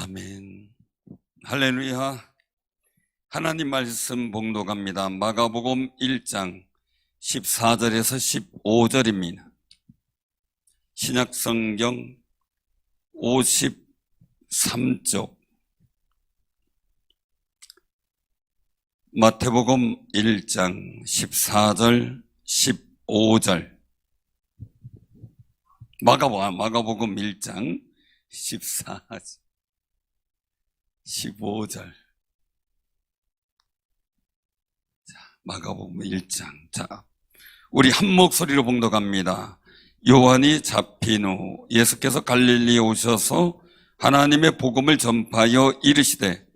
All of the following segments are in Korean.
아멘. 할렐루야. 하나님 말씀 봉독합니다. 마가복음 1장 14절에서 15절입니다. 신약성경 53쪽, 마태복음 1장 14절 15절, 마가복음 1장 14절 15절. 마가복음 1장. 자, 우리 한 목소리로 봉독합니다. 요한이 잡힌 후 예수께서 갈릴리에 오셔서 하나님의 복음을 전파하여 이르시되,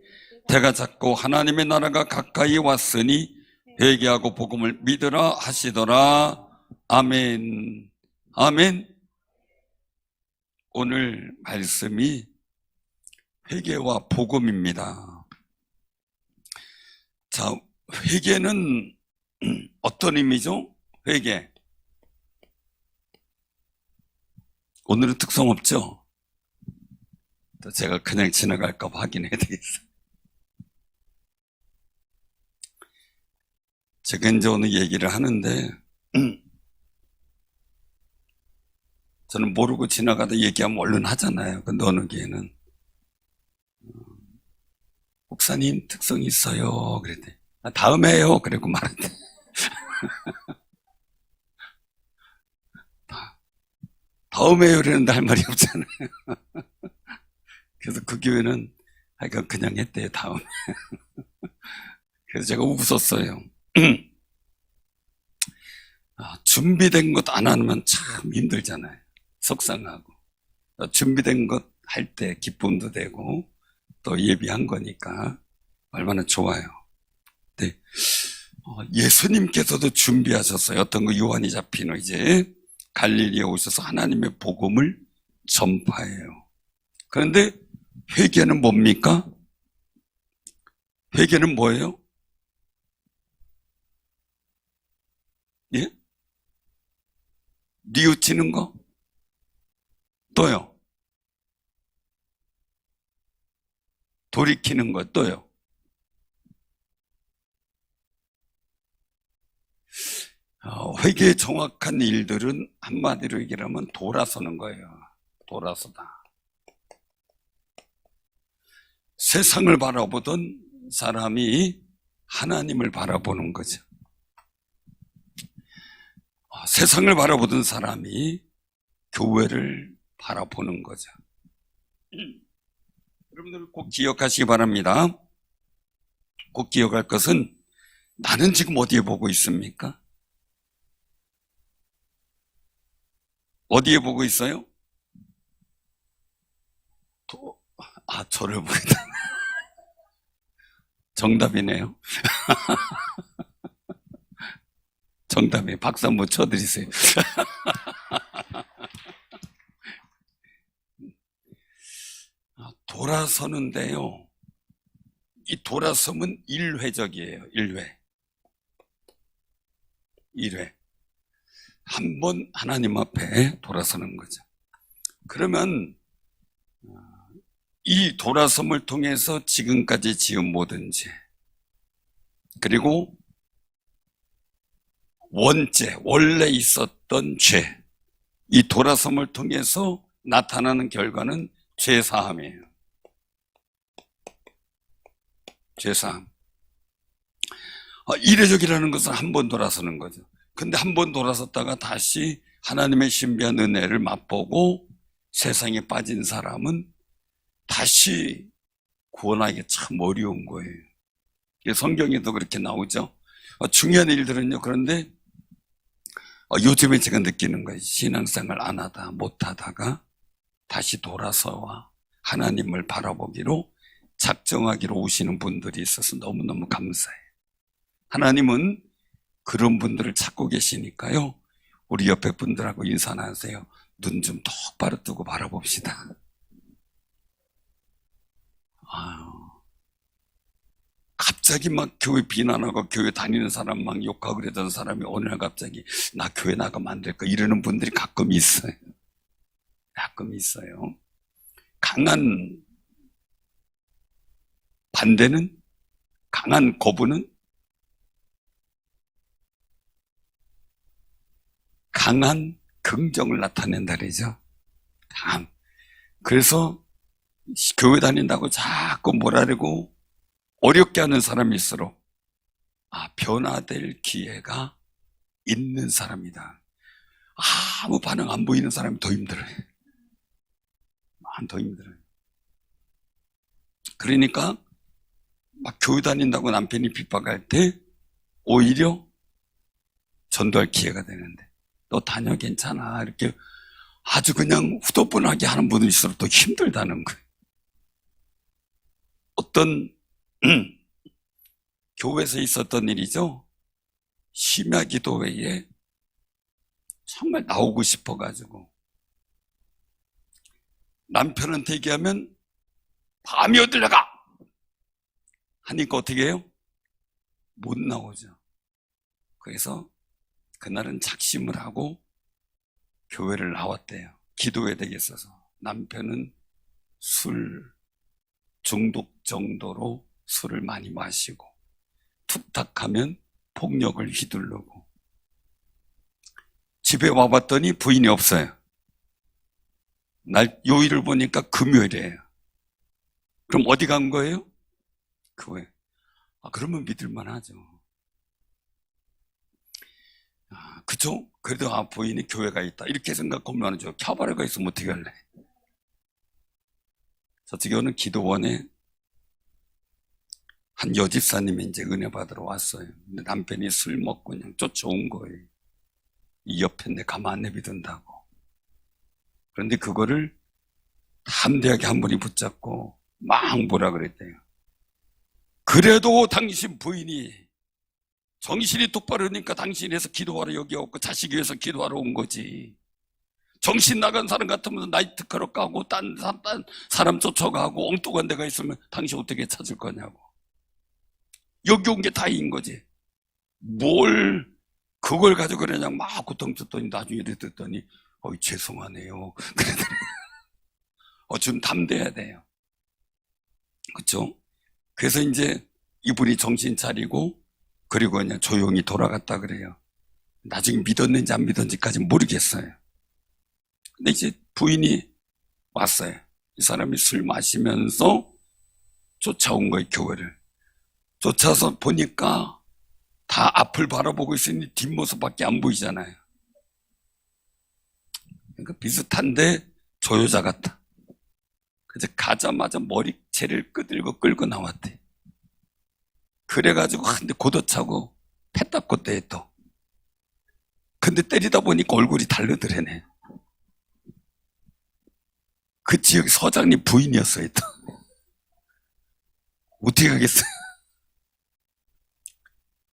때가 찼고 하나님의 나라가 가까이 왔으니 회개하고 복음을 믿으라 하시더라. 아멘. 아멘. 오늘 말씀이 회개와 복음입니다. 자, 회개는 어떤 의미죠? 회개. 오늘은 특성 없죠? 제가 그냥 지나갈까 봐 확인해야 되겠어요. 제가 이제 오늘 얘기를 하는데, 저는 모르고 지나가다 얘기하면 얼른 하잖아요. 근데 어느 교회는 목사님 특성이 있어요. 그랬더니 다음에 해요. 그리고 말한대. 다음에 해요. 그랬는데 할 말이 없잖아요. 그래서 그 교회는 하여간 그냥 했대요. 다음에. 그래서 제가 웃었어요. 준비된 것 안 하면 참 힘들잖아요. 속상하고. 준비된 것 할 때 기쁨도 되고 또 예비한 거니까 얼마나 좋아요. 네. 예수님께서도 준비하셨어요. 어떤 거? 요한이 잡힌 후 이제 갈릴리에 오셔서 하나님의 복음을 전파해요. 그런데 회개는 뭡니까? 회개는 뭐예요? 예? 뉘우치는 거? 또요? 돌이키는 것, 또요? 회개의 정확한 일들은 한마디로 얘기하면 돌아서는 거예요. 돌아서다. 세상을 바라보던 사람이 하나님을 바라보는 거죠. 세상을 바라보던 사람이 교회를 바라보는 거죠. 여러분들 꼭 기억하시기 바랍니다. 꼭 기억할 것은, 나는 지금 어디에 보고 있습니까? 어디에 보고 있어요? 저를 보고 있다. 정답이네요. 정답이에요. 박수 한번 쳐드리세요. 돌아서는데요, 이 돌아섬은 1회적이에요. 1회. 한 번 하나님 앞에 돌아서는 거죠. 그러면 이 돌아섬을 통해서 지금까지 지은 모든 죄, 그리고 원래 있었던 죄, 이 돌아섬을 통해서 나타나는 결과는 죄사함이에요. 죄사함. 이례적이라는 것은 한 번 돌아서는 거죠. 근데 한 번 돌아섰다가 다시 하나님의 신비한 은혜를 맛보고 세상에 빠진 사람은 다시 구원하기가 참 어려운 거예요. 성경에도 그렇게 나오죠. 중요한 일들은요. 그런데 요즘에 제가 느끼는 거예요. 신앙생활 안 하다 못하다가 다시 돌아서와 하나님을 바라보기로 작정하기로 오시는 분들이 있어서 너무너무 감사해요. 하나님은 그런 분들을 찾고 계시니까요, 우리 옆에 분들하고 인사나 하세요. 눈 좀 똑바로 뜨고 바라봅시다. 갑자기 막 교회 비난하고 교회 다니는 사람 막 욕하고 그러던 사람이 어느 날 갑자기 나 교회 나가면 안 될까 이러는 분들이 가끔 있어요. 강한 반대는, 강한 거부는 강한 긍정을 나타낸다 그러죠. 강함. 그래서 교회 다닌다고 자꾸 뭐라고 어렵게 하는 사람일수록 변화될 기회가 있는 사람이다. 아무 반응 안 보이는 사람이 더 힘들어요. 더 힘들어요. 그러니까 막 교회 다닌다고 남편이 핍박할 때 오히려 전도할 기회가 되는데, 너 다녀 괜찮아 이렇게 아주 그냥 후덥분하게 하는 분일수록 더 힘들다는 거예요. 어떤 교회에서 있었던 일이죠. 심야기도회에 정말 나오고 싶어가지고 남편한테 얘기하면 밤이 어딜 나가 하니까 어떻게 해요? 못 나오죠. 그래서 그날은 작심을 하고 교회를 나왔대요. 기도해야 되겠어서. 남편은 술 중독 정도로 술을 많이 마시고 툭탁하면 폭력을 휘두르고, 집에 와봤더니 부인이 없어요. 날 요일을 보니까 금요일이에요. 그럼 어디 간 거예요? 교회. 그러면 믿을만 하죠. 그쵸? 그래도 부인이 교회가 있다 이렇게 생각하면 안 하죠. 캬바레가 있으면 어떻게 할래? 저쪽 교회는 기도원에 한 여집사님이 이제 은혜 받으러 왔어요. 근데 남편이 술 먹고 그냥 쫓아온 거예요. 이 옆에 내 가만 안 내비둔다고. 그런데 그거를 담대하게 한 분이 붙잡고 막 뭐라 그랬대요. 그래도 당신 부인이 정신이 똑바로 하니까 당신이 해서 기도하러 여기 왔고 자식이 위해서 기도하러 온 거지. 정신 나간 사람 같으면 나이트클럽 가고 딴 사람 쫓아가고 엉뚱한 데가 있으면 당신 어떻게 찾을 거냐고. 여기 온 게 다행인 거지. 뭘 그걸 가지고 그냥 막 고통쳤더니 나중에 듣더니 죄송하네요. 그러더니 좀 담대해야 돼요. 그쵸? 그래서 이제 이분이 정신 차리고 그리고 그냥 조용히 돌아갔다 그래요. 나중에 믿었는지 안 믿었는지까지는 모르겠어요. 근데 이제 부인이 왔어요. 이 사람이 술 마시면서 쫓아온 거예요, 교회를. 쫓아서 보니까 다 앞을 바라보고 있으니 뒷모습밖에 안 보이잖아요. 그러니까 비슷한데 저 여자 같다. 그래서 가자마자 머리채를 끄들고 끌고 나왔대. 그래가지고 근데 고도차고 패 닦고 때 또. 근데 때리다 보니까 얼굴이 다르더래네. 그 지역 서장님 부인이었어요 또. 어떻게 하겠어요?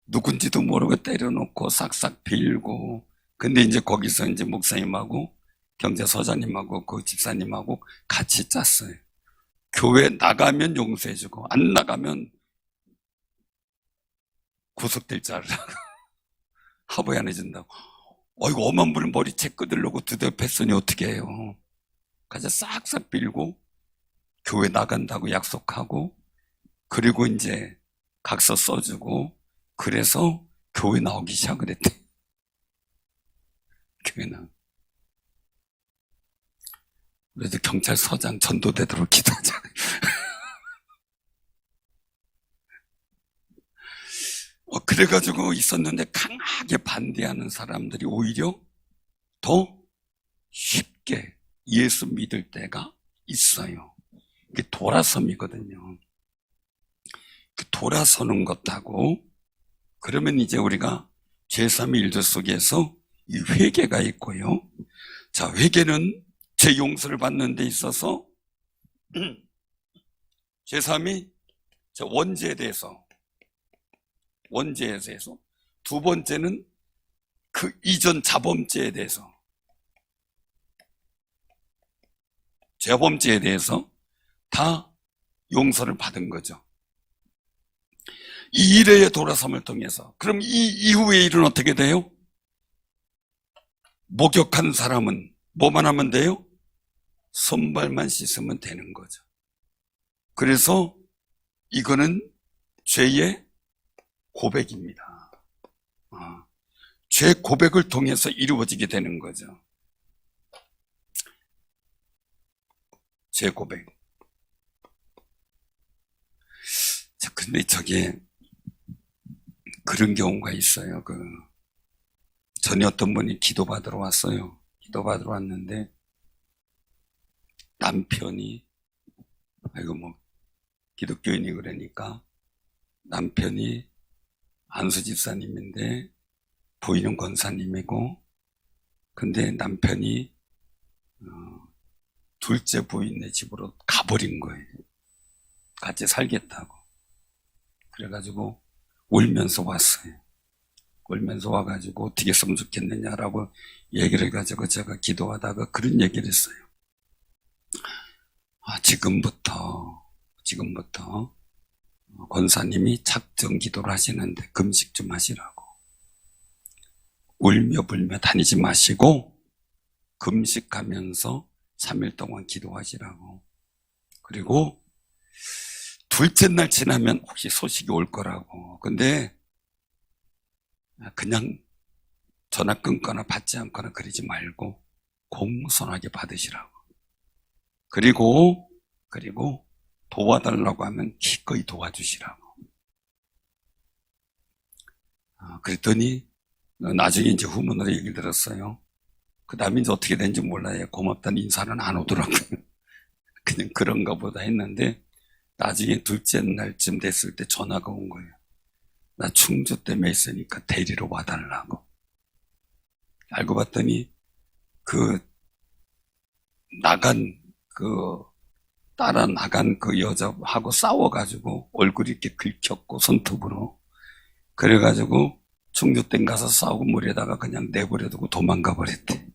누군지도 모르고 때려놓고 싹싹 빌고. 근데 이제 거기서 이제 목사님하고 경제서장님하고 그 집사님하고 같이 짰어요. 교회 나가면 용서해주고 안 나가면 구속될 줄 알라고. 하부에 안 해준다고. 이거 엄한 분을 머리채 끄들려고 드디어 뵀으니 어떻게 해요. 가서 싹싹 빌고 교회 나간다고 약속하고 그리고 이제 각서 써주고 그래서 교회 나오기 시작을 했대. 교회 나. 그래도 경찰서장 전도되도록 기도하잖아요. 그래가지고 있었는데 강하게 반대하는 사람들이 오히려 더 쉽게 예수 믿을 때가 있어요. 이게 돌아섬이거든요. 돌아서는 것하고 그러면 이제 우리가 제3의 일조 속에서 이 회개가 있고요. 자, 회개는 제 용서를 받는 데 있어서 제3의 원죄에 대해서 두 번째는 그 이전 자범죄에 대해서 재범죄에 대해서 다 용서를 받은 거죠. 이 일회의 돌아섬을 통해서. 그럼 이 이후의 일은 어떻게 돼요? 목욕한 사람은 뭐만 하면 돼요? 손발만 씻으면 되는 거죠. 그래서 이거는 죄의 고백입니다. 죄 고백을 통해서 이루어지게 되는 거죠. 죄 고백. 근데 저게 그런 경우가 있어요. 전에 어떤 분이 기도받으러 왔어요. 기도받으러 왔는데 남편이 기독교인이 그러니까 남편이 안수 집사님인데 부인은 권사님이고, 근데 남편이 둘째 부인네 집으로 가버린 거예요. 같이 살겠다고. 그래가지고 울면서 왔어요. 울면서 와가지고 어떻게 했으면 좋겠느냐라고 얘기를 해가지고 제가 기도하다가 그런 얘기를 했어요. 지금부터 권사님이 작정 기도를 하시는데 금식 좀 하시라고. 울며 불며 다니지 마시고 금식하면서 3일 동안 기도하시라고. 그리고 둘째 날 지나면 혹시 소식이 올 거라고. 근데 그냥 전화 끊거나 받지 않거나 그러지 말고 공손하게 받으시라고. 그리고 도와달라고 하면 기꺼이 도와주시라고. 그랬더니 나중에 이제 후문으로 얘기를 들었어요. 그 다음에 이제 어떻게 된지 몰라요. 고맙다는 인사는 안 오더라고요. 그냥 그런가 보다 했는데 나중에 둘째 날쯤 됐을 때 전화가 온 거예요. 나 충주 때문에 있으니까 데리러 와달라고. 알고 봤더니 따라 나간 그 여자하고 싸워가지고 얼굴이 이렇게 긁혔고 손톱으로. 그래가지고 충주댐 가서 싸우고 물에다가 그냥 내버려두고 도망가 버렸대.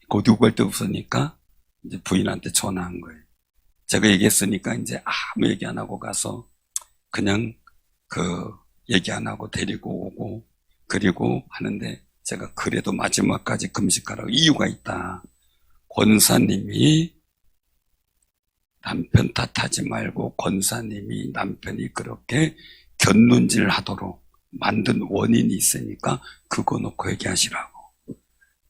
고디고 갈 데 없으니까 이제 부인한테 전화한 거예요. 제가 얘기했으니까 이제 아무 얘기 안 하고 가서 그냥 얘기 안 하고 데리고 오고 그리고 하는데, 제가 그래도 마지막까지 금식하라고. 이유가 있다. 권사님이 남편 탓하지 말고 권사님이 남편이 그렇게 곁눈질 하도록 만든 원인이 있으니까 그거 놓고 얘기하시라고.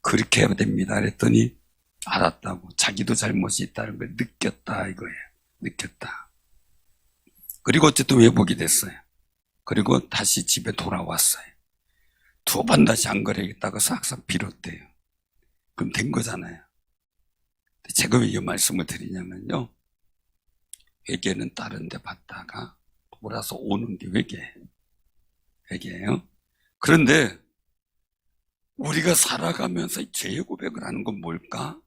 그렇게 해야 됩니다. 그랬더니 알았다고. 자기도 잘못이 있다는 걸 느꼈다 이거예요. 느꼈다. 그리고 어쨌든 회복이 됐어요. 그리고 다시 집에 돌아왔어요. 2번 다시 안 그래야겠다고 싹싹 빌었대요. 그럼 된 거잖아요. 제가 왜 이 말씀을 드리냐면요, 회개는 다른 데 받다가 돌아서 오는 게 회개예요. 그런데 우리가 살아가면서 죄의 고백을 하는 건 뭘까?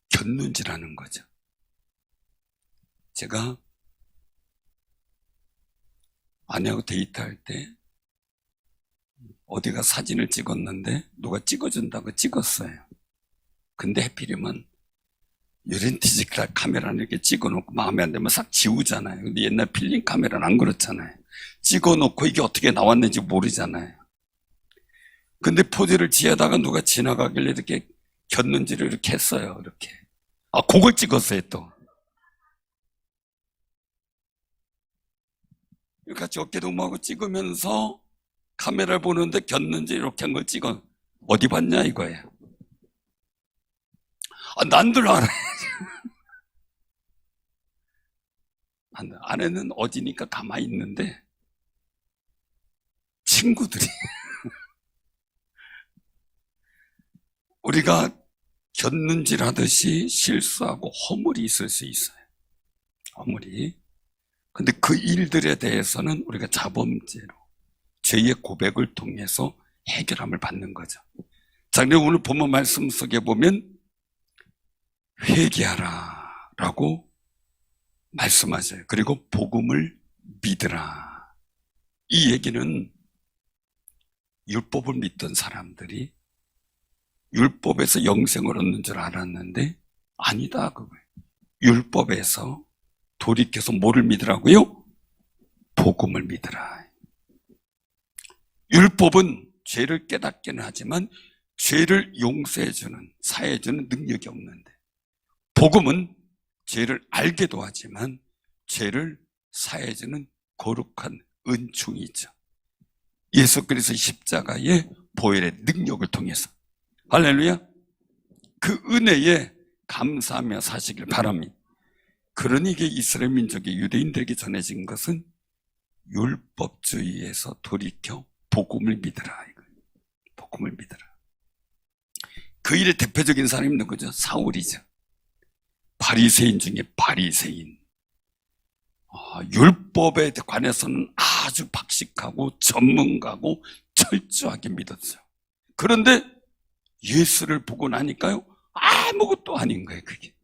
곁눈질하는 거죠. 제가 아내하고 데이트할 때 어디가 사진을 찍었는데 누가 찍어준다고 찍었어요. 근데 해필이면 이런 디지털 카메라는 이렇게 찍어놓고 마음에 안 들면 싹 지우잖아요. 근데 옛날 필름 카메라는 안 그렇잖아요. 찍어놓고 이게 어떻게 나왔는지 모르잖아요. 근데 포즈를 취하다가 누가 지나가길래 이렇게 곁눈질을 이렇게 했어요. 이렇게. 그걸 찍었어요 또. 같이 어깨동무하고 찍으면서 카메라를 보는데 곁눈질 이렇게 한 걸 찍어. 어디 봤냐 이거예요. 난들 알아야지. 아내는 어디니까 가만히 있는데 친구들이 우리가 곁눈질 하듯이 실수하고 허물이 있을 수 있어요. 허물이. 근데 그 일들에 대해서는 우리가 자범죄로 죄의 고백을 통해서 해결함을 받는 거죠. 자, 근데 오늘 본문 말씀 속에 보면 회개하라 라고 말씀하세요. 그리고 복음을 믿으라. 이 얘기는 율법을 믿던 사람들이 율법에서 영생을 얻는 줄 알았는데 아니다 그거예요. 율법에서 돌이켜서 뭐를 믿으라고요? 복음을 믿으라. 율법은 죄를 깨닫기는 하지만 죄를 용서해주는, 사해주는 능력이 없는데, 복음은 죄를 알게도 하지만 죄를 사해주는 거룩한 은총이죠. 예수 그리스도의 십자가의 보혈의 능력을 통해서. 할렐루야. 그 은혜에 감사하며 사시길 바랍니다. 그러니 이게 이스라엘 민족의 유대인들에게 전해진 것은 율법주의에서 돌이켜 복음을 믿으라. 복음을 믿으라. 그 일의 대표적인 사람이 누구죠? 사울이죠. 바리새인 중에 바리새인. 율법에 관해서는 아주 박식하고 전문가고 철저하게 믿었어요. 그런데 예수를 보고 나니까요, 아무것도 아닌 거예요. 그게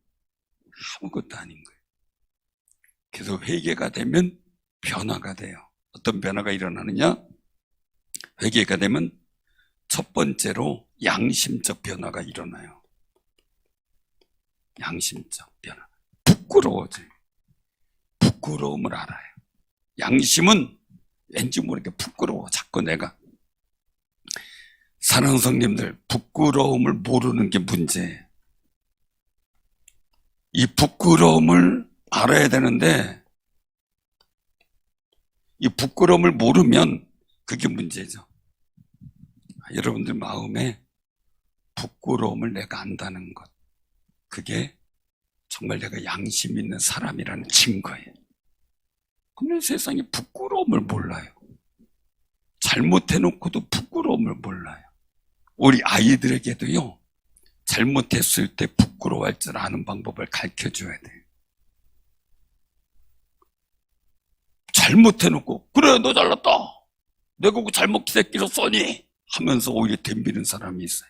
아무것도 아닌 거예요. 그래서 회개가 되면 변화가 돼요. 어떤 변화가 일어나느냐? 회개가 되면 첫 번째로 양심적 변화가 일어나요. 양심적 변화. 부끄러워져요. 부끄러움을 알아요. 양심은 왠지 모르게 부끄러워. 자꾸 내가. 사랑하는 성님들, 부끄러움을 모르는 게 문제예요. 이 부끄러움을 알아야 되는데, 이 부끄러움을 모르면 그게 문제죠. 여러분들 마음에 부끄러움을 내가 안다는 것, 그게 정말 내가 양심 있는 사람이라는 증거예요. 근데 세상에 부끄러움을 몰라요. 잘못해놓고도 부끄러움을 몰라요. 우리 아이들에게도요, 잘못했을 때 부끄러워할 줄 아는 방법을 가르쳐줘야 돼요. 잘못해놓고, 그래 너 잘났다, 내가 그 잘못새끼로 써니 하면서 오히려 덤비는 사람이 있어요.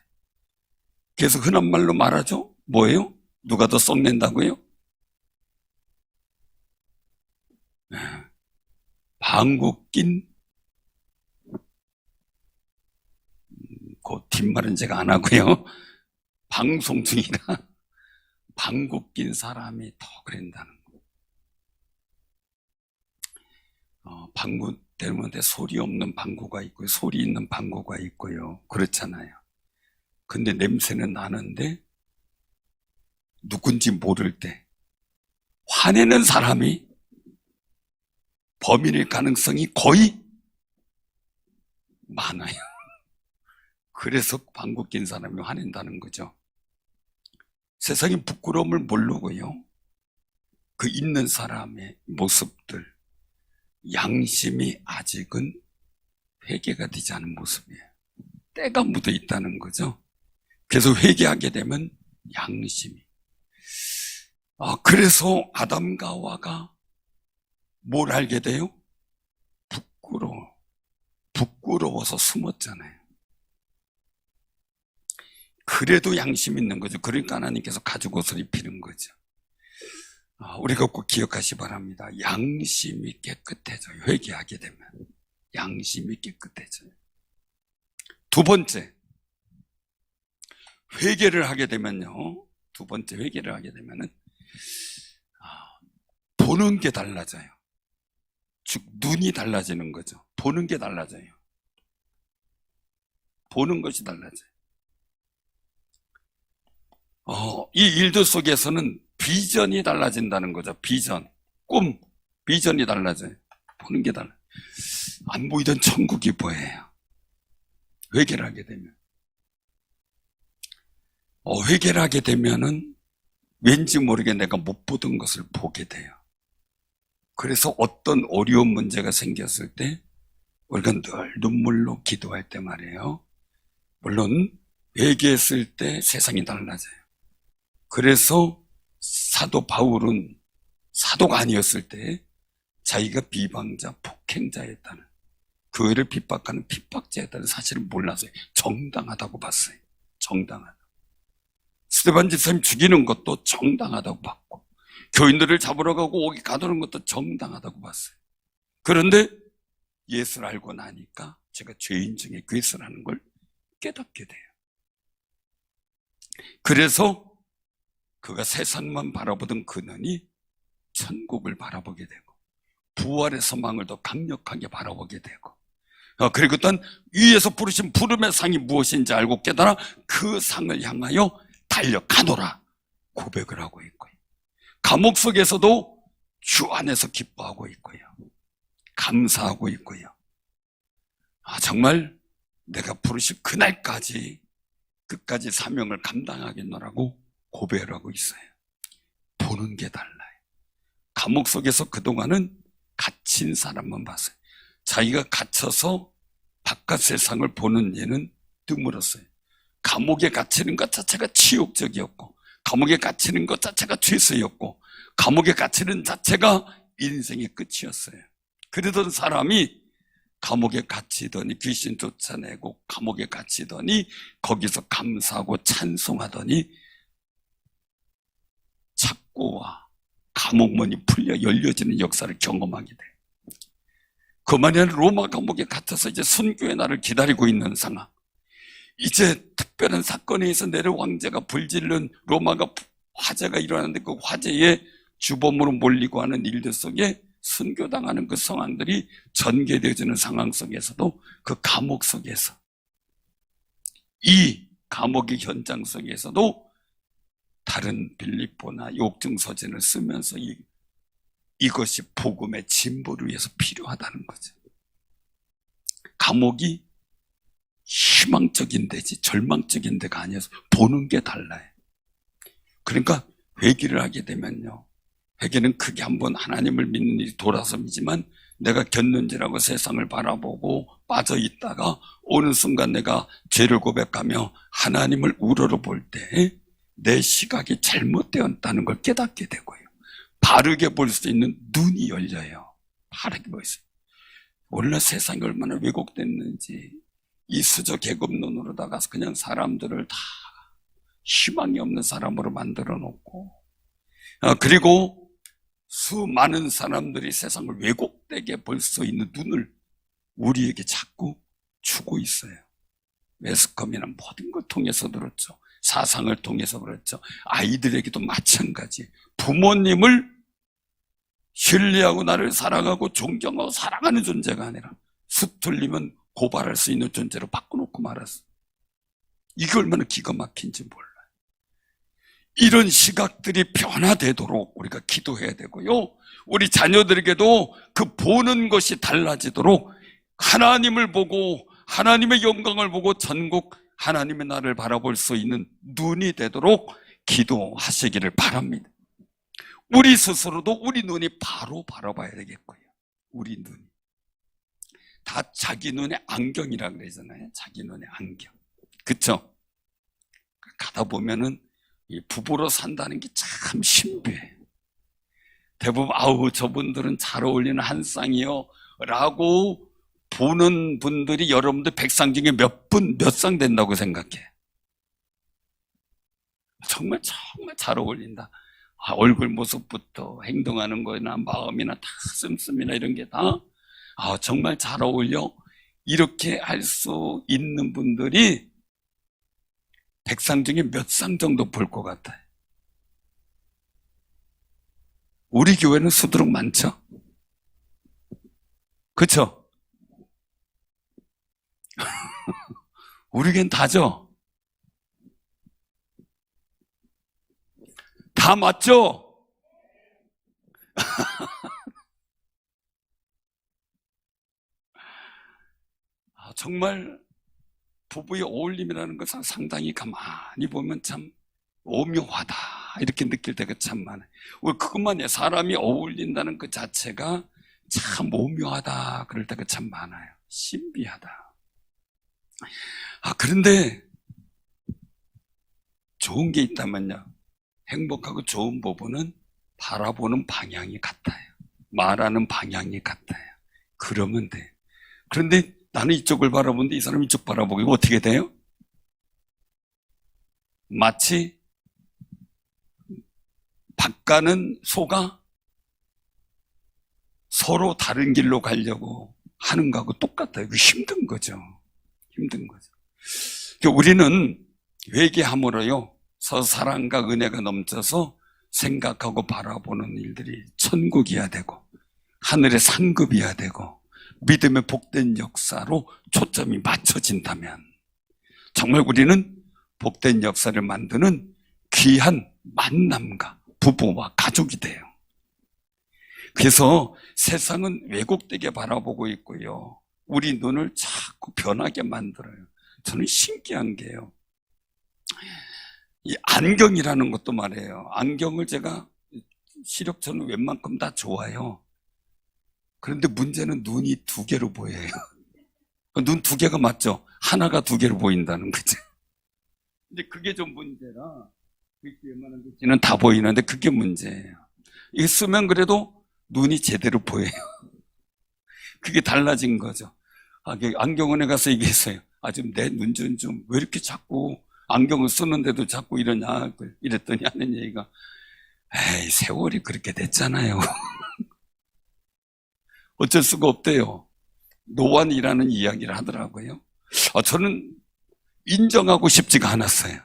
그래서 흔한 말로 말하죠. 뭐예요? 누가 더 썩낸다고요? 방구 낀, 그 뒷말은 제가 안 하고요. 방송 중이라 방구 낀 사람이 더 그런다는 거. 방구 때문에 소리 없는 방구가 있고요, 소리 있는 방구가 있고요. 그렇잖아요. 근데 냄새는 나는데 누군지 모를 때 화내는 사람이 범인일 가능성이 거의 많아요. 그래서 방구 낀 사람이 화낸다는 거죠. 세상에 부끄러움을 모르고요, 그 있는 사람의 모습들, 양심이 아직은 회개가 되지 않은 모습이에요. 때가 묻어 있다는 거죠. 그래서 회개하게 되면 양심이. 그래서 아담과 하와가 뭘 알게 돼요? 부끄러워서 숨었잖아요. 그래도 양심 있는 거죠. 그러니까 하나님께서 가죽옷을 입히는 거죠. 우리가 꼭 기억하시 바랍니다. 양심이 깨끗해져요. 회개하게 되면 양심이 깨끗해져요. 두 번째, 회개를 하게 되면요, 두 번째 회개를 하게 되면은 보는 게 달라져요. 즉 눈이 달라지는 거죠. 보는 게 달라져요. 보는 것이 달라져요. 이 일들 속에서는 비전이 달라진다는 거죠. 비전, 꿈, 비전이 달라져요. 보는 게 달라요. 안 보이던 천국이 보여요. 회개를 하게 되면. 회개를 하게 되면은 왠지 모르게 내가 못 보던 것을 보게 돼요. 그래서 어떤 어려운 문제가 생겼을 때 우리가 늘 눈물로 기도할 때 말이에요, 물론 회개했을 때 세상이 달라져요. 그래서 사도 바울은 사도가 아니었을 때 자기가 비방자, 폭행자였다는, 교회를 핍박하는 핍박자였다는 사실을 몰라서요. 정당하다고 봤어요. 정당하다. 스데반 집사님 죽이는 것도 정당하다고 봤고, 교인들을 잡으러 가고 오기 가두는 것도 정당하다고 봤어요. 그런데 예수를 알고 나니까 제가 죄인 중에 괴수라는 걸 깨닫게 돼요. 그래서 그가 세상만 바라보던 그 눈이 천국을 바라보게 되고, 부활의 소망을 더 강력하게 바라보게 되고, 그리고 또한 위에서 부르신 부름의 상이 무엇인지 알고 깨달아 그 상을 향하여 달려가노라 고백을 하고 있고요. 감옥 속에서도 주 안에서 기뻐하고 있고요. 감사하고 있고요. 정말 내가 부르신 그날까지 끝까지 사명을 감당하겠노라고 고백을 하고 있어요. 보는 게 달라요. 감옥 속에서 그동안은 갇힌 사람만 봤어요. 자기가 갇혀서 바깥 세상을 보는 예는 드물었어요. 감옥에 갇히는 것 자체가 치욕적이었고, 감옥에 갇히는 것 자체가 죄수였고, 감옥에 갇히는 자체가 인생의 끝이었어요. 그러던 사람이 감옥에 갇히더니 귀신 쫓아내고 감옥에 갇히더니 거기서 감사하고 찬송하더니 착고와 감옥문이 풀려 열려지는 역사를 경험하게 돼요. 그만이 아니라 로마 감옥에 갇혀서 이제 순교의 날을 기다리고 있는 상황. 이제 특별한 사건에 의해서 내려 황제가 불질른 로마가 화재가 일어났는데 그 화재에 주범으로 몰리고 하는 일들 속에 순교당하는 그 상황들이 전개되어지는 상황 속에서도 그 감옥 속에서 이 감옥의 현장 속에서도 다른 빌립보나 욕증서신을 쓰면서 이것이 복음의 진보를 위해서 필요하다는 거죠. 감옥이 희망적인 데지 절망적인 데가 아니어서 보는 게 달라요. 그러니까 회개를 하게 되면요, 회개는 크게 한번 하나님을 믿는 일이 돌아섬이지만 내가 겼는지라고 세상을 바라보고 빠져있다가 어느 순간 내가 죄를 고백하며 하나님을 우러러볼 때 내 시각이 잘못되었다는 걸 깨닫게 되고요, 바르게 볼 수 있는 눈이 열려요. 바르게 볼 수 있어요. 원래 세상이 얼마나 왜곡됐는지 이 수저 계급론으로다가 그냥 사람들을 다 희망이 없는 사람으로 만들어 놓고, 그리고 수많은 사람들이 세상을 왜곡되게 볼 수 있는 눈을 우리에게 자꾸 주고 있어요. 매스컴이나 모든 걸 통해서 그렇죠. 사상을 통해서 그렇죠. 아이들에게도 마찬가지. 부모님을 신뢰하고 나를 사랑하고 존경하고 사랑하는 존재가 아니라 수틀리면 고발할 수 있는 존재로 바꿔놓고 말았어. 이게 얼마나 기가 막힌지 몰라요. 이런 시각들이 변화되도록 우리가 기도해야 되고요, 우리 자녀들에게도 그 보는 것이 달라지도록 하나님을 보고 하나님의 영광을 보고 전국 하나님의 나라를 바라볼 수 있는 눈이 되도록 기도하시기를 바랍니다. 우리 스스로도 우리 눈이 바로 바라봐야 되겠고요. 우리 눈이 다 자기 눈의 안경이라 그러잖아요. 자기 눈의 안경. 그쵸? 가다 보면은 이 부부로 산다는 게 참 신비해요. 대부분 저분들은 잘 어울리는 한 쌍이요 라고 보는 분들이 여러분들 100쌍 중에 몇 쌍 된다고 생각해? 정말 잘 어울린다. 얼굴 모습부터 행동하는 거나 마음이나 다 씀씀이나 이런 게 다 정말 잘 어울려. 이렇게 할 수 있는 분들이 100쌍 중에 몇 쌍 정도 볼 것 같아요. 우리 교회는 수두룩 많죠? 그쵸? 우리 교회는 다죠? 다 맞죠? 정말 부부의 어울림이라는 것은 상당히 가만히 보면 참 오묘하다 이렇게 느낄 때가 참 많아요. 그것만이에요. 사람이 어울린다는 그 자체가 참 오묘하다 그럴 때가 참 많아요. 신비하다. 그런데 좋은 게 있다면요, 행복하고 좋은 부부는 바라보는 방향이 같아요. 말하는 방향이 같아요. 그러면 돼. 그런데 나는 이쪽을 바라보는데 이 사람이 이쪽 바라보고 어떻게 돼요? 마치 박 가는 소가 서로 다른 길로 가려고 하는 거하고 똑같아요. 이거 힘든 거죠. 힘든 거죠. 우리는 회개함으로요, 사랑과 은혜가 넘쳐서 생각하고 바라보는 일들이 천국이어야 되고 하늘의 상급이어야 되고 믿음의 복된 역사로 초점이 맞춰진다면 정말 우리는 복된 역사를 만드는 귀한 만남과 부부와 가족이 돼요. 그래서 세상은 왜곡되게 바라보고 있고요. 우리 눈을 자꾸 변하게 만들어요. 저는 신기한 게요. 이 안경이라는 것도 말이에요. 안경을 제가 시력처럼 웬만큼 다 좋아요. 그런데 문제는 눈이 두 개로 보여요. 눈 두 개가 맞죠? 하나가 두 개로 보인다는 거죠. 근데 그게 좀 문제라, 웬만한 글씨는 다 보이는데 그게 문제예요. 이거 쓰면 그래도 눈이 제대로 보여요. 그게 달라진 거죠. 안경원에 가서 얘기했어요. 지금 내 눈 좀 왜 이렇게 자꾸 안경을 쓰는데도 자꾸 이러냐 이랬더니 하는 얘기가, 에이, 세월이 그렇게 됐잖아요. 어쩔 수가 없대요. 노안이라는 이야기를 하더라고요. 저는 인정하고 싶지가 않았어요.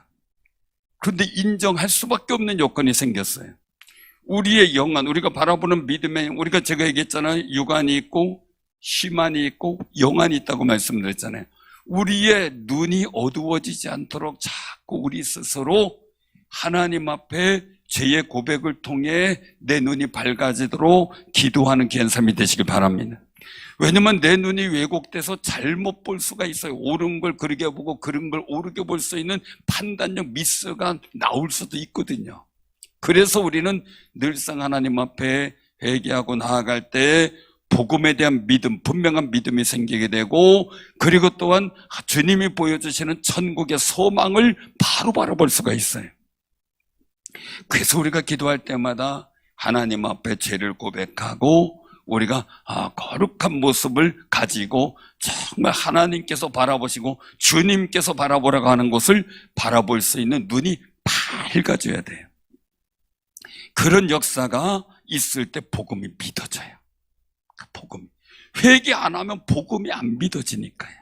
그런데 인정할 수밖에 없는 요건이 생겼어요. 우리의 영안, 우리가 바라보는 믿음에, 우리가 제가 얘기했잖아요. 육안이 있고 심안이 있고 영안이 있다고 말씀드렸잖아요. 우리의 눈이 어두워지지 않도록 자꾸 우리 스스로 하나님 앞에 죄의 고백을 통해 내 눈이 밝아지도록 기도하는 귀한 삶이 되시길 바랍니다. 왜냐면 내 눈이 왜곡돼서 잘못 볼 수가 있어요. 옳은 걸 그르게 보고 그른 걸 옳게 볼 수 있는 판단력 미스가 나올 수도 있거든요. 그래서 우리는 늘상 하나님 앞에 회개하고 나아갈 때 복음에 대한 믿음, 분명한 믿음이 생기게 되고, 그리고 또한 주님이 보여주시는 천국의 소망을 바로 바라볼 수가 있어요. 그래서 우리가 기도할 때마다 하나님 앞에 죄를 고백하고 우리가 거룩한 모습을 가지고 정말 하나님께서 바라보시고 주님께서 바라보라고 하는 것을 바라볼 수 있는 눈이 밝아져야 돼요. 그런 역사가 있을 때 복음이 믿어져요. 복음. 회개 안 하면 복음이 안 믿어지니까요.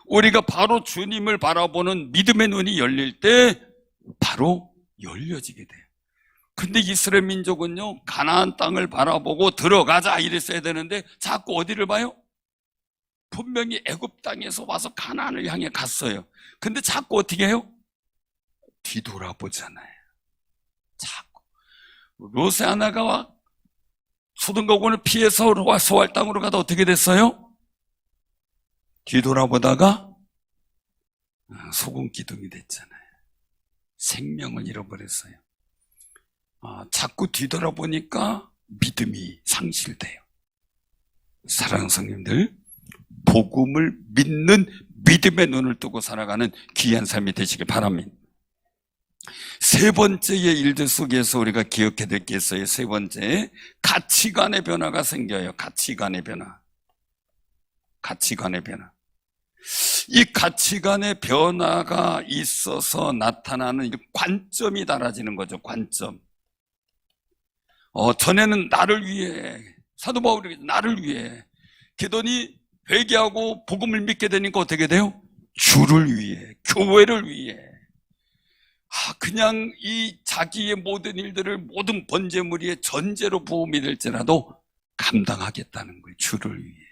우리가 바로 주님을 바라보는 믿음의 눈이 열릴 때 바로 열려지게 돼요. 근데 이스라엘 민족은요, 가나안 땅을 바라보고 들어가자 이랬어야 되는데 자꾸 어디를 봐요? 분명히 애굽 땅에서 와서 가나안을 향해 갔어요. 근데 자꾸 어떻게 해요? 뒤돌아보잖아요. 자꾸 롯의 아내가 소돔과고모라를 피해서 소알 땅으로 가다 어떻게 됐어요? 뒤돌아보다가 소금 기둥이 됐잖아요. 생명을 잃어버렸어요. 자꾸 뒤돌아보니까 믿음이 상실돼요. 사랑하는 성님들, 복음을 믿는 믿음의 눈을 뜨고 살아가는 귀한 삶이 되시길 바랍니다. 세 번째의 일들 속에서 우리가 기억해야 될 게 있어요. 세 번째, 가치관의 변화가 생겨요. 가치관의 변화. 가치관의 변화. 이 가치관의 변화가 있어서 나타나는 관점이 달라지는 거죠. 관점. 전에는 나를 위해, 사도 바울이 나를 위해 기도니 회개하고 복음을 믿게 되니까 어떻게 돼요? 주를 위해, 교회를 위해. 그냥 이 자기의 모든 일들을 모든 번제물의 전제로 부음이 될지라도 감당하겠다는 거예요. 주를 위해.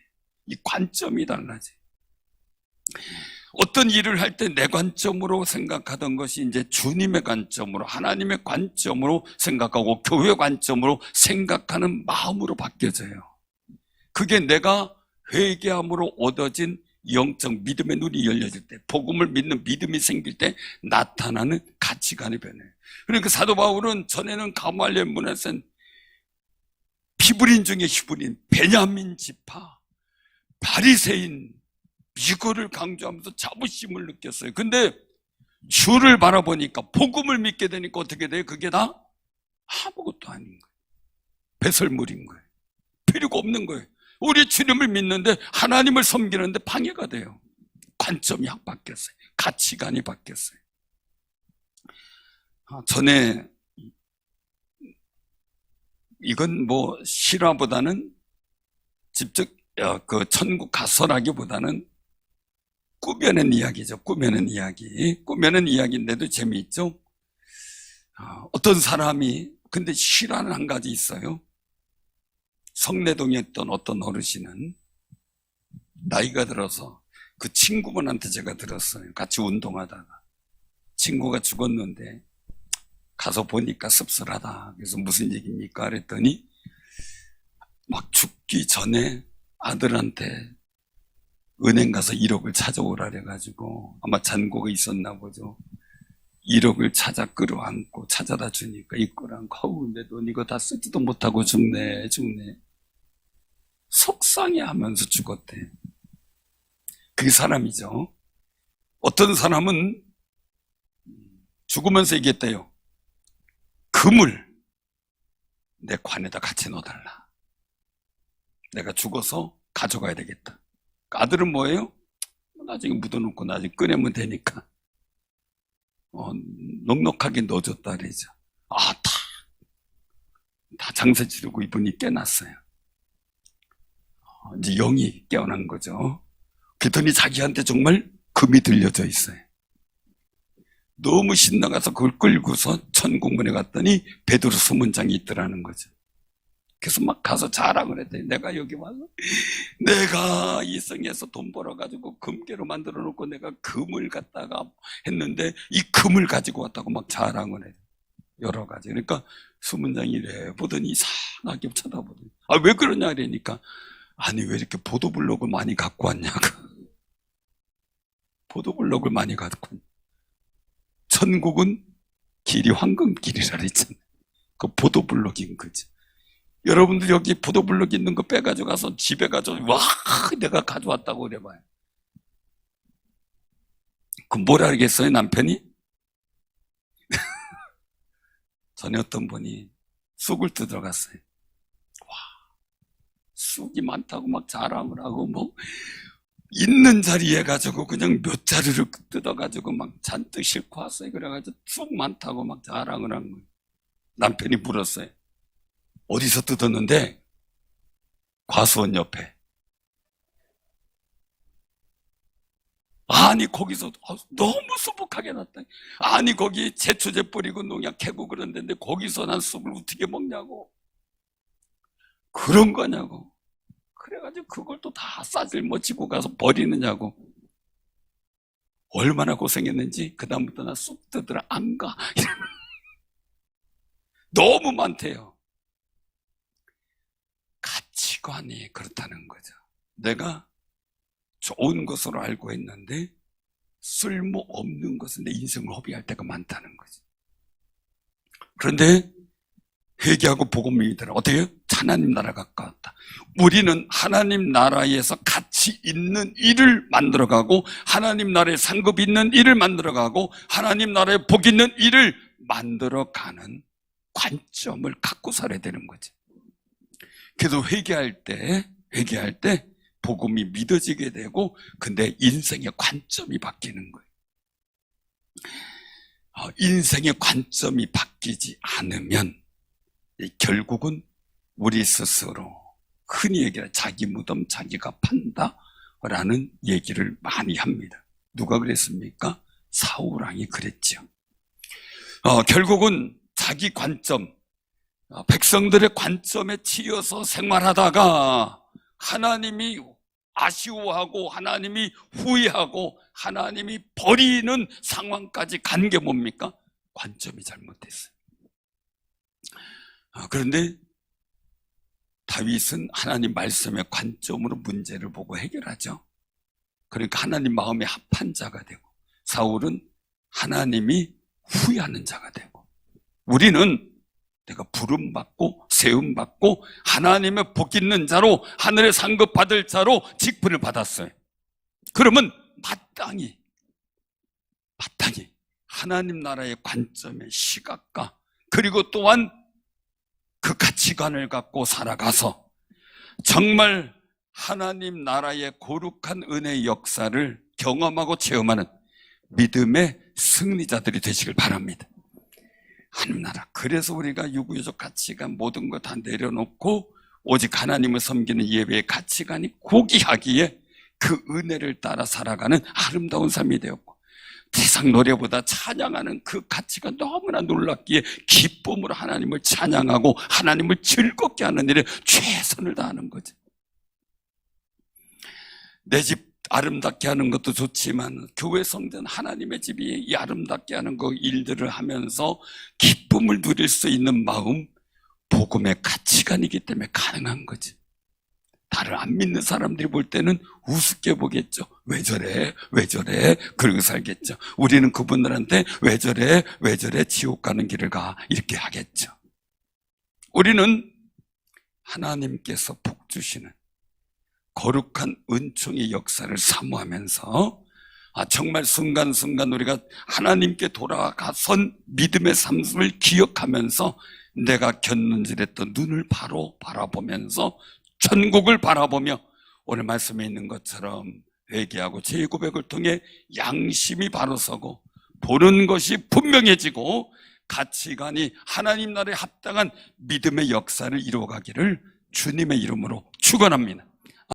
이 관점이 달라져요. 어떤 일을 할 때 내 관점으로 생각하던 것이 이제 주님의 관점으로, 하나님의 관점으로 생각하고 교회 관점으로 생각하는 마음으로 바뀌어져요. 그게 내가 회개함으로 얻어진 영적 믿음의 눈이 열려질 때, 복음을 믿는 믿음이 생길 때 나타나는 가치관의 변화예요. 그러니까 사도 바울은 전에는 가말리엘 문화센 피브린 중에 히브린, 베냐민 지파, 바리새인, 이거를 강조하면서 자부심을 느꼈어요. 근데 주를 바라보니까, 복음을 믿게 되니까 어떻게 돼요? 그게 다 아무것도 아닌 거예요. 배설물인 거예요. 필요가 없는 거예요. 우리 주님을 믿는데, 하나님을 섬기는데 방해가 돼요. 관점이 확 바뀌었어요. 가치관이 바뀌었어요. 전에 이건 뭐 실화보다는 직접 그 천국 가서라기보다는 꾸며낸 이야기죠. 꾸며낸 이야기. 꾸며낸 이야기인데도 재미있죠. 어떤 사람이, 근데 실화는 한 가지 있어요. 성내동에 있던 어떤 어르신은 나이가 들어서 그 친구분한테 제가 들었어요. 같이 운동하다가 친구가 죽었는데 가서 보니까 씁쓸하다. 그래서 무슨 얘기입니까? 그랬더니 죽기 전에 아들한테 은행 가서 1억을 찾아오라 그래가지고 아마 잔고가 있었나 보죠. 1억을 찾아 끌어안고 찾아다 주니까 이 끌어안고 어우 내 돈 이거 다 쓰지도 못하고 죽네. 속상해하면서 죽었대. 그게 사람이죠. 어떤 사람은 죽으면서 얘기했대요. 금을 내 관에다 같이 넣어달라. 내가 죽어서 가져가야 되겠다. 아들은 뭐예요? 나중에 묻어놓고 나중에 꺼내면 되니까 넉넉하게 넣어줬다 그러죠. 다 장사 치르고 이분이 깨났어요. 이제 영이 깨어난 거죠. 그랬더니 자기한테 정말 금이 들려져 있어요. 너무 신나가서 그걸 끌고서 천국문에 갔더니 베드로 소문장이 있더라는 거죠. 그래서 막 가서 자랑을 했더니 내가 여기 와서 내가 이 성에서 돈 벌어가지고 금괴로 만들어 놓고 내가 금을 갖다가 했는데 이 금을 가지고 왔다고 막 자랑을 해요. 여러 가지. 그러니까 소문장이 이래 보더니 이상하게 쳐다보더니 왜 그러냐 그러니까 아니 왜 이렇게 보도블록을 많이 갖고 왔냐고. 보도블록을 많이 갖고 왔냐. 천국은 길이 황금길이라 그랬잖아요. 그 보도블록인 거지. 여러분들 여기 보도블록 있는 거 빼가지고 가서 집에 가서 와 내가 가져왔다고 그래봐요. 그 뭐라 그러겠어요 남편이? 전에 어떤 분이 쑥을 뜯어 갔어요. 와 쑥이 많다고 막 자랑을 하고 뭐 있는 자리에 가지고 그냥 몇 자루를 뜯어가지고 막 잔뜩 싣고 왔어요. 그래가지고 쑥 많다고 막 자랑을 한 거예요. 남편이 물었어요. 어디서 뜯었는데? 과수원 옆에. 아니 거기서 너무 수북하게 났다. 아니 거기 제초제 뿌리고 농약 캐고 그런 데인데 거기서 난 쑥을 어떻게 먹냐고. 그런 거냐고. 그래가지고 그걸 또 다 싸질머치고 가서 버리느냐고. 얼마나 고생했는지 그 다음부터 나 쑥 뜯으러 안 가. 너무 많대요. 가치관이 그렇다는 거죠. 내가 좋은 것으로 알고 있는데 쓸모없는 것은 내 인생을 허비할 때가 많다는 거죠. 그런데 회개하고 복음을 믿으라. 어떻게 해요? 하나님 나라 가까웠다. 우리는 하나님 나라에서 가치 있는 일을 만들어가고 하나님 나라에 상급 있는 일을 만들어가고 하나님 나라에 복 있는 일을 만들어가는 관점을 갖고 살아야 되는 거죠. 그래서 회개할 때 복음이 믿어지게 되고 근데 인생의 관점이 바뀌는 거예요. 인생의 관점이 바뀌지 않으면 결국은 우리 스스로 흔히 얘기하는 자기 무덤 자기가 판다 라는 얘기를 많이 합니다. 누가 그랬습니까? 사울왕이 그랬죠. 결국은 자기 관점, 백성들의 관점에 치여서 생활하다가 하나님이 아쉬워하고 하나님이 후회하고 하나님이 버리는 상황까지 간 게 뭡니까? 관점이 잘못됐어요. 그런데 다윗은 하나님 말씀의 관점으로 문제를 보고 해결하죠. 그러니까 하나님 마음에 합한 자가 되고 사울은 하나님이 후회하는 자가 되고 우리는 내가 부름받고 세움받고 하나님의 복 있는 자로 하늘의 상급 받을 자로 직분을 받았어요. 그러면 마땅히 하나님 나라의 관점의 시각과 그리고 또한 그 가치관을 갖고 살아가서 정말 하나님 나라의 거룩한 은혜의 역사를 경험하고 체험하는 믿음의 승리자들이 되시길 바랍니다. 하나님 나라. 그래서 우리가 유구유적 가치관 모든 거 다 내려놓고 오직 하나님을 섬기는 예배의 가치관이 고귀하기에 그 은혜를 따라 살아가는 아름다운 삶이 되었고 세상 노래보다 찬양하는 그 가치가 너무나 놀랍기에 기쁨으로 하나님을 찬양하고 하나님을 즐겁게 하는 일에 최선을 다하는 거죠. 내 집 아름답게 하는 것도 좋지만 교회 성전 하나님의 집이 이 아름답게 하는 그 일들을 하면서 기쁨을 누릴 수 있는 마음 복음의 가치관이기 때문에 가능한 거지. 나를 안 믿는 사람들이 볼 때는 우습게 보겠죠. 왜 저래? 왜 저래? 그러고 살겠죠. 우리는 그분들한테 왜 저래? 왜 저래? 지옥 가는 길을 가. 이렇게 하겠죠. 우리는 하나님께서 복 주시는 거룩한 은총의 역사를 사모하면서 정말 순간순간 우리가 하나님께 돌아가선 믿음의 삶을 기억하면서 내가 곁눈질했던 눈을 바로 바라보면서 천국을 바라보며 오늘 말씀에 있는 것처럼 회개하고 재고백을 통해 양심이 바로 서고 보는 것이 분명해지고 가치관이 하나님 나라에 합당한 믿음의 역사를 이루어가기를 주님의 이름으로 축원합니다.